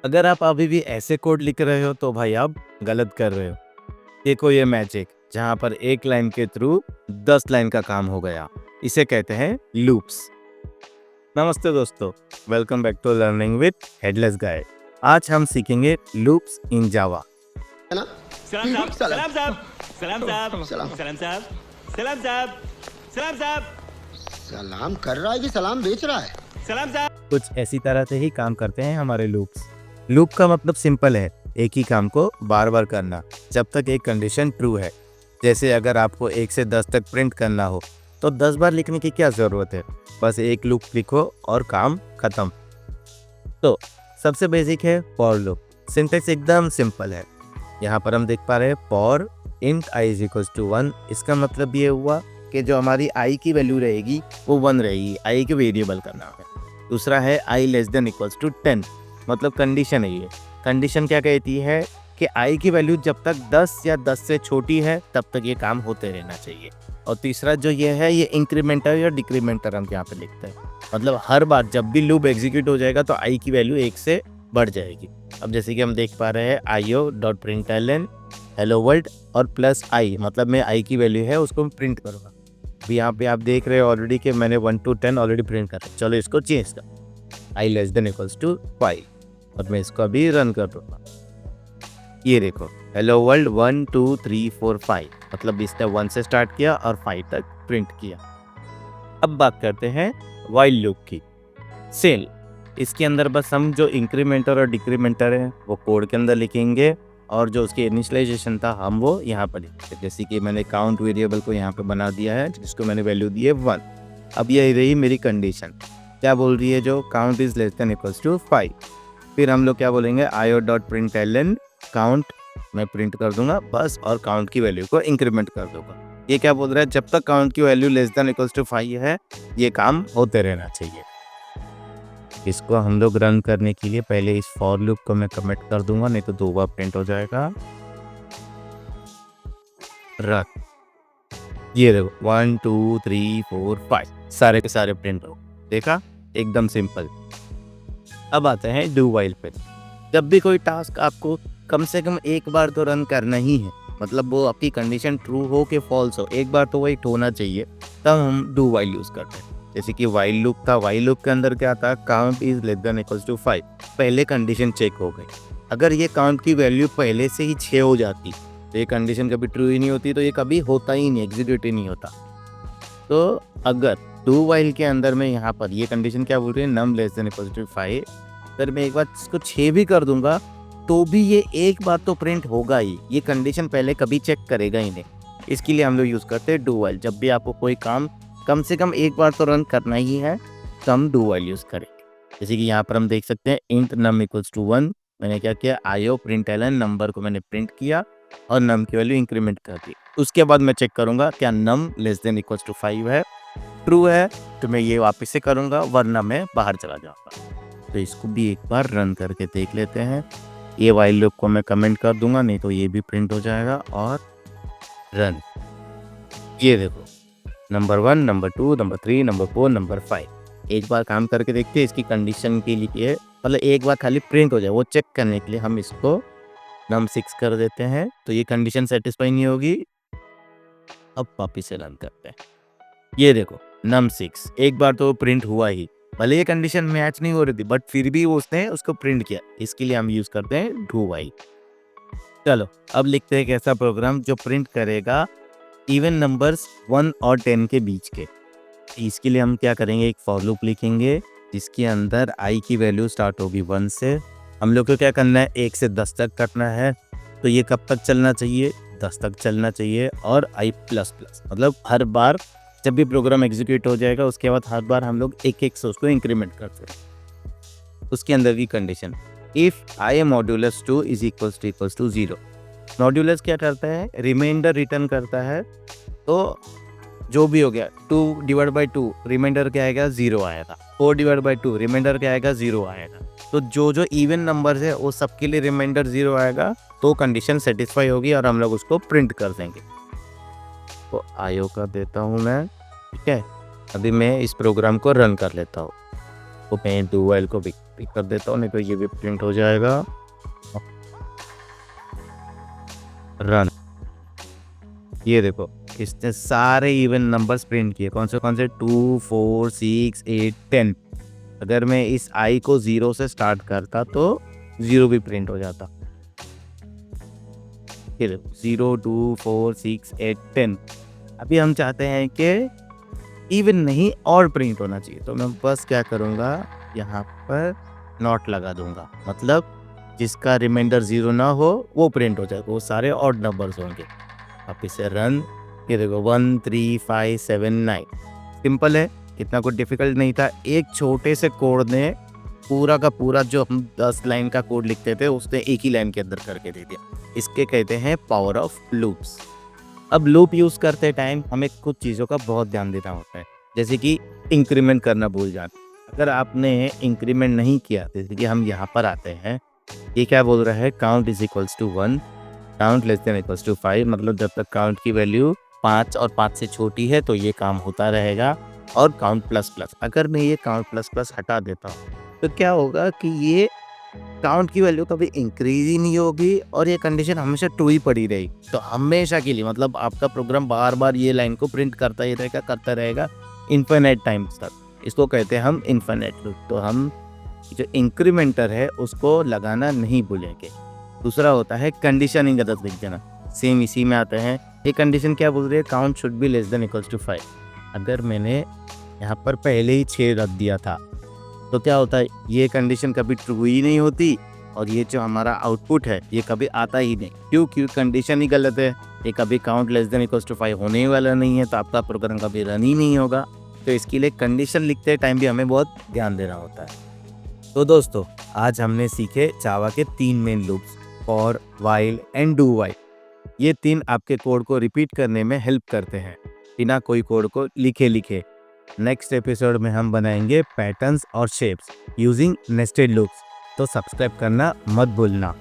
अगर आप अभी भी ऐसे कोड लिख रहे हो तो भाई आप गलत कर रहे हो। देखो ये मैजिक, जहाँ पर एक लाइन के थ्रू 10 लाइन का काम हो गया, इसे कहते हैं लूप्स। नमस्ते दोस्तों, welcome back to learning with headless guide. आज हम सीखेंगे लूप्स इन जावा। है ना? सलाम साहब, सलाम। सलाम साहब, सलाम साहब, सलाम। सलाम साहब, सलाम साहब, सलाम साहब, सलाम कर रहा है कि सलाम बेच रहा है? सलाम साहब। कुछ ऐसी तरह से ही काम करते हैं हमारे लूप्स। लूप का मतलब सिंपल है, एक ही काम को बार बार करना जब तक एक कंडीशन ट्रू है। जैसे अगर आपको 1 से 10 तक प्रिंट करना हो तो 10 बार लिखने की क्या ज़रूरत है, बस एक लूप लिखो और काम खत्म। तो सबसे बेसिक है फॉर लूप। सिंटेक्स एकदम सिंपल है। यहाँ पर हम देख पा रहे हैं for int i is equals to 1। इसका मतलब ये हुआ कि जो हमारी i की वैल्यू रहेगी वो 1 रहेगी, i के वेरिएबल का नाम है। दूसरा है i less than equals to 10, मतलब कंडीशन है ये। कंडीशन क्या कहती है कि i की वैल्यू जब तक 10 या 10 से छोटी है तब तक ये काम होते रहना चाहिए। और तीसरा जो ये है, ये इंक्रीमेंटर या डिक्रीमेंटर हम यहाँ पे लिखते हैं। मतलब हर बार जब भी लूप एग्जीक्यूट हो जाएगा तो i की वैल्यू 1 से बढ़ जाएगी। अब जैसे कि हम देख पा रहे हैं io.println हेलो वर्ल्ड और प्लस i, मतलब मैं i की वैल्यू है उसको प्रिंट करूँगा। अभी यहाँ पे आप देख रहे हो ऑलरेडी कि मैंने 1 to 10 ऑलरेडी प्रिंट कर दिया। चलो इसको चेंज कर, i less than equals to 5, और मैं इसको अभी रन कर दूँगा। ये देखो हेलो वर्ल्ड 1 2 3 4 5, मतलब इसने 1 से स्टार्ट किया और 5 तक प्रिंट किया। अब बात करते हैं वाइल लूप की। सेल, इसके अंदर बस हम जो इंक्रीमेंटर और डिक्रीमेंटर है वो कोड के अंदर लिखेंगे, और जो उसकी इनिशियलाइजेशन था हम वो यहाँ पर लिखेंगे। जैसे कि मैंने काउंट वेरिएबल को यहाँ पे बना दिया है, जिसको मैंने वैल्यू दी है 1। अब ये रही मेरी कंडीशन, क्या बोल रही है, जो count is less than equals to 5। फिर हम लोग क्या बोलेंगे, io.println काउंट मैं प्रिंट कर दूंगा बस, और काउंट की वैल्यू को इंक्रीमेंट कर दूंगा। ये क्या बोल रहा है, जब तक काउंट की value less than equals to 5 है ये काम होते रहना चाहिए। इसको हम लोग रन करने के लिए पहले इस फॉर लूप को मैं कमेंट कर दूंगा, नहीं तो 2 बार प्रिंट हो जाएगा। रन, ये देखो 1 2 3 4 5 सारे के सारे प्रिंट हो, देखा, एकदम सिंपल। अब आते हैं डू वाइल पे। जब भी कोई टास्क आपको कम से कम एक बार तो रन करना ही है, मतलब वो आपकी कंडीशन ट्रू हो कि फॉल्स हो, एक बार तो वही होना चाहिए, तब हम डू वाइल यूज़ करते हैं। जैसे कि वाइल लूप था, वाइल लूप के अंदर क्या था, count is less than equals to 5। पहले कंडीशन चेक हो गई, अगर ये काउंट की वैल्यू पहले से ही 6 हो जाती तो ये कंडीशन कभी ट्रू ही नहीं होती, तो ये कभी होता ही नहीं, एग्जीक्यूट ही नहीं होता। तो अगर डू वाइल के अंदर में यहाँ पर ये कंडीशन क्या बोल रही है, नम लेस देन इक्वल्स टू 5, अगर मैं एक बार इसको 6 भी कर दूंगा तो भी ये एक बार तो प्रिंट होगा ही, ये कंडीशन पहले कभी चेक करेगा ही नहीं। इसके लिए हम लोग यूज़ करते हैं डू वाइल। जब भी आपको कोई काम कम से कम एक बार तो रन करना ही है तो हम डू वाइल यूज़ करेंगे। जैसे कि यहाँ पर हम देख सकते हैं इंट नम इक्वल्स टू 1, मैंने क्या किया, io.println नंबर को मैंने प्रिंट किया और नम की वैल्यू इंक्रीमेंट कर दी। उसके बाद मैं चेक करूँगा क्या नम लेस देन इक्वल्स टू 5 है, ट्रू है तो मैं ये वापस से करूँगा, वरना मैं बाहर चला जाऊँगा। तो इसको भी एक बार रन करके देख लेते हैं। ये वाइल लूप को मैं कमेंट कर दूंगा, नहीं तो ये भी प्रिंट हो जाएगा। और रन, ये देखो number 1 number 2 number 3 number 4 number 5। एक बार काम करके देखते हैं इसकी कंडीशन के लिए, मतलब एक बार खाली प्रिंट हो जाए वो चेक करने के लिए हम इसको नम 6 कर देते हैं, तो ये कंडीशन सेटिस्फाई नहीं होगी। अब वापिस से रन करते हैं, ये देखो नम 6 एक बार तो प्रिंट हुआ ही, भले ये कंडीशन मैच नहीं हो रही थी बट फिर भी उसने उसको प्रिंट किया। इसके लिए हम यूज करते हैं डू वाइल। चलो अब लिखते हैं एक ऐसा प्रोग्राम जो प्रिंट करेगा इवन नंबर्स 1 और 10 के बीच के। इसके लिए हम क्या करेंगे, एक फॉर लूप लिखेंगे जिसके अंदर i की वैल्यू स्टार्ट होगी 1 से। हम लोग को क्या करना है, 1 से 10 तक करना है, तो ये कब तक चलना चाहिए, 10 तक चलना चाहिए। और i++, मतलब हर बार जब भी प्रोग्राम एग्जीक्यूट हो जाएगा उसके बाद हर बार हम लोग एक एक से उसको इंक्रीमेंट करते हैं। उसके अंदर की condition, if i modulus 2 is equals to 0। Modulus क्या करता है, रिमाइंडर रिटर्न करता है, तो जो भी हो गया 2 डिवाइड बाई 2 रिमाइंडर क्या आएगा, 0 आएगा। 4 डिवाइड बाई 2 रिमाइंडर क्या आएगा, 0 आएगा। तो जो जो इवन नंबर्स है वो सबके लिए रिमाइंडर 0 आएगा, तो कंडीशन सेटिस्फाई होगी और हम लोग उसको प्रिंट कर देंगे। तो आयो कर देता हूँ मैं, ठीक है। अभी मैं इस प्रोग्राम को रन कर लेता हूँ। को मैं डू वाइल को भी पिक कर देता हूँ, नहीं तो ये भी प्रिंट हो जाएगा। रन, ये देखो इसने सारे इवन नंबर्स प्रिंट किए। कौन से 2 4 6 8 10। अगर मैं इस आई को 0 से स्टार्ट करता तो 0 भी प्रिंट हो जाता। ये देखो 0 2 4 6 8 10। अभी हम चाहते हैं कि इवन नहीं और प्रिंट होना चाहिए, तो मैं बस क्या करूँगा, यहाँ पर नॉट लगा दूंगा, मतलब जिसका रिमाइंडर 0 ना हो वो प्रिंट हो जाएगा, वो सारे ऑड नंबर्स होंगे। आप इसे रन, ये देखो 1 3 5 7 9। सिंपल है, इतना कुछ डिफिकल्ट नहीं था। एक छोटे से कोड ने पूरा का पूरा जो हम 10 लाइन का कोड लिखते थे उसने एक ही लाइन के अंदर करके दे दिया। इसके कहते हैं पावर ऑफ लूप्स। अब लूप यूज़ करते टाइम हमें कुछ चीज़ों का बहुत ध्यान देना होता है, जैसे कि इंक्रीमेंट करना भूल जाना। अगर आपने इंक्रीमेंट नहीं किया, जैसे कि हम यहाँ पर आते हैं, ये क्या बोल रहा है, count is equals to 1, count less than equals to 5, मतलब जब तक काउंट की वैल्यू 5 और 5 से छोटी है तो ये काम होता रहेगा। और काउंट प्लस प्लस, अगर मैं ये काउंट प्लस प्लस हटा देता हूँ तो क्या होगा कि ये काउंट की वैल्यू कभी इंक्रीज ही नहीं होगी और ये कंडीशन हमेशा ट्रू ही पड़ी रहेगी। तो हमेशा के लिए, मतलब आपका प्रोग्राम बार बार ये लाइन को प्रिंट करता रहेगा इन्फिनिट टाइम्स तक। इसको कहते हैं हम इन्फिनिट लूप। तो हम जो इंक्रीमेंटर है उसको लगाना नहीं भूलेंगे। दूसरा होता है कंडीशन गलत लिख देना, सेम इसी में आता है। ये कंडीशन क्या बोल रही है, count should be less than equals to 5। अगर मैंने यहाँ पर पहले ही 6 रख दिया था तो क्या होता है, ये कंडीशन कभी ट्रू ही नहीं होती और ये जो हमारा आउटपुट है ये कभी आता ही नहीं। क्यों कंडीशन ही गलत है, ये कभी count less than equals to 5 होने वाला नहीं है, तो आपका प्रोग्राम कभी रन ही नहीं होगा। तो इसके लिए कंडीशन लिखते टाइम भी हमें बहुत ध्यान देना होता है। तो दोस्तों, आज हमने सीखे जावा के 3 main loops, for, while and do while. ये 3 आपके कोड को रिपीट करने में हेल्प करते हैं बिना कोई कोड को लिखे। नेक्स्ट एपिसोड में हम बनाएंगे पैटर्न्स और शेप्स यूजिंग नेस्टेड लूप्स। तो सब्सक्राइब करना मत भूलना।